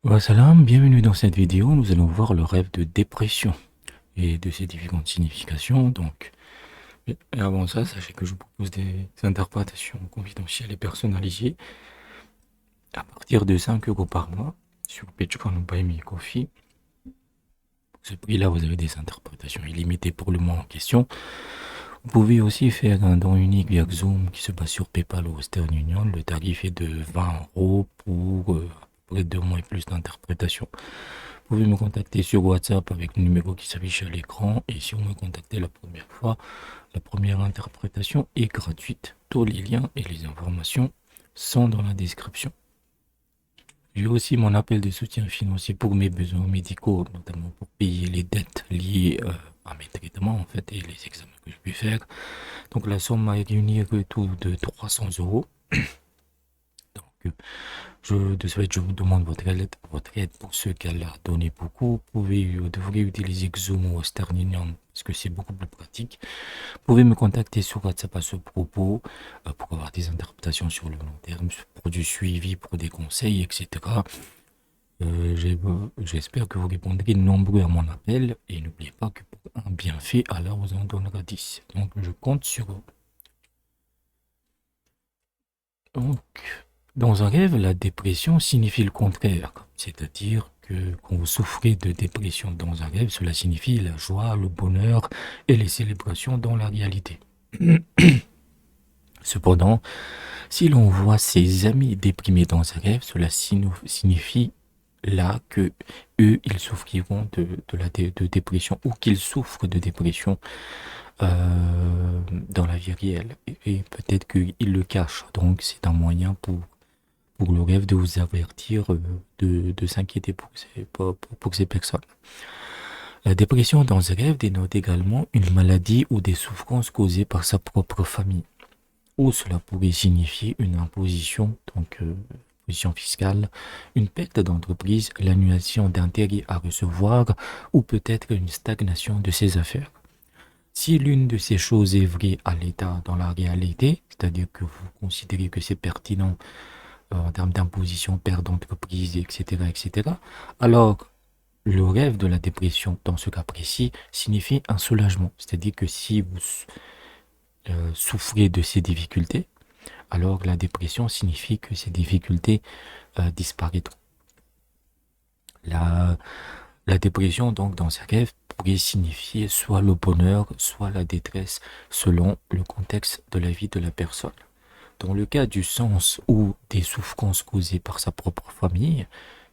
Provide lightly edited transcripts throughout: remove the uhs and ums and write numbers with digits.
Salam, bienvenue dans cette vidéo. Nous allons voir le rêve de dépression et de ses différentes significations. Et avant ça, sachez que je vous propose des interprétations confidentielles et personnalisées à partir de 5 € par mois sur Patreon ou Buy Me Coffee. Pour ce prix-là, vous avez des interprétations illimitées pour le mois en question. Vous pouvez aussi faire un don unique via Zoom qui se passe sur PayPal ou Western Union. Le tarif est de 20 € pour à peu près 2 mois et plus d'interprétation. Vous pouvez me contacter sur WhatsApp avec le numéro qui s'affiche à l'écran. Et si vous me contactez la première fois, la première interprétation est gratuite. Tous les liens et les informations sont dans la description. J'ai aussi mon appel de soutien financier pour mes besoins médicaux, notamment pour payer les dettes liées à mes traitements en fait et les examens que je puis faire. Donc la somme à réunir est tout de 300 €. Donc de ce fait, je vous demande votre aide pour ceux qu'elle a donné beaucoup. Vous devrez utiliser Xoom ou Western Union parce que c'est beaucoup plus pratique. Vous pouvez me contacter sur WhatsApp à ce propos pour avoir des interprétations sur le long terme, pour du suivi, pour des conseils, etc. J'espère que vous répondrez nombreux à mon appel et n'oubliez pas que pour un bienfait, Allah vous en donnera 10. Donc je compte sur vous. Donc, dans un rêve, la dépression signifie le contraire, c'est-à-dire que quand vous souffrez de dépression dans un rêve, cela signifie la joie, le bonheur et les célébrations dans la réalité. Cependant, si l'on voit ses amis déprimés dans un rêve, cela signifie là que eux, ils souffriront de dépression ou qu'ils souffrent de dépression dans la vie réelle. Et peut-être qu'ils le cachent. Donc, c'est un moyen pour le rêve de vous avertir de s'inquiéter pour ces personnes. La dépression dans un rêve dénote également une maladie ou des souffrances causées par sa propre famille. Ou cela pourrait signifier une imposition, donc position fiscale, une perte d'entreprise, l'annulation d'intérêts à recevoir ou peut-être une stagnation de ses affaires. Si l'une de ces choses est vraie à l'état dans la réalité, c'est-à-dire que vous considérez que c'est pertinent en termes d'imposition, perte d'entreprise, etc., alors le rêve de la dépression, dans ce cas précis, signifie un soulagement. C'est-à-dire que si vous souffrez de ces difficultés, alors la dépression signifie que ces difficultés disparaîtront. La dépression, donc, dans ces rêves, pourrait signifier soit le bonheur, soit la détresse, selon le contexte de la vie de la personne. Dans le cas du sens ou des souffrances causées par sa propre famille,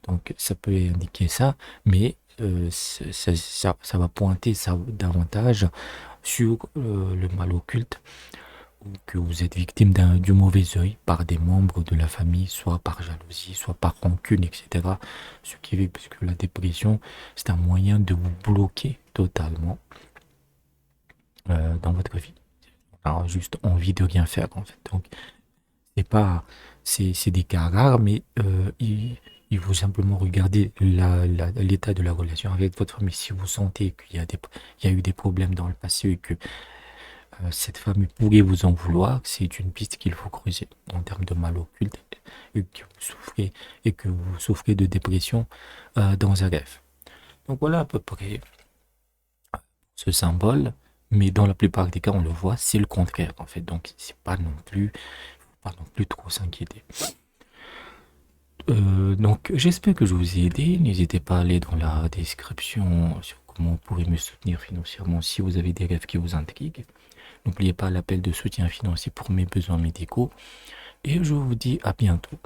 donc ça peut indiquer ça, mais ça va pointer ça davantage sur le mal occulte ou que vous êtes victime du mauvais œil par des membres de la famille, soit par jalousie, soit par rancune, etc. Ce qui fait que la dépression, c'est un moyen de vous bloquer totalement dans votre vie. Alors, juste envie de rien faire en fait. Donc, c'est des cas rares, mais il faut simplement regarder l'état de la relation avec votre famille. Si vous sentez qu'il y a eu des problèmes dans le passé et que cette famille pourrait vous en vouloir, c'est une piste qu'il faut creuser en termes de mal occulte et que vous souffrez de dépression dans un rêve. Donc voilà à peu près ce symbole, mais dans la plupart des cas, on le voit, c'est le contraire en fait. Donc c'est pas non plus trop s'inquiéter. Donc j'espère que je vous ai aidé. N'hésitez pas à aller dans la description sur comment vous pouvez me soutenir financièrement si vous avez des rêves qui vous intriguent. N'oubliez pas l'appel de soutien financier pour mes besoins médicaux. Et je vous dis à bientôt.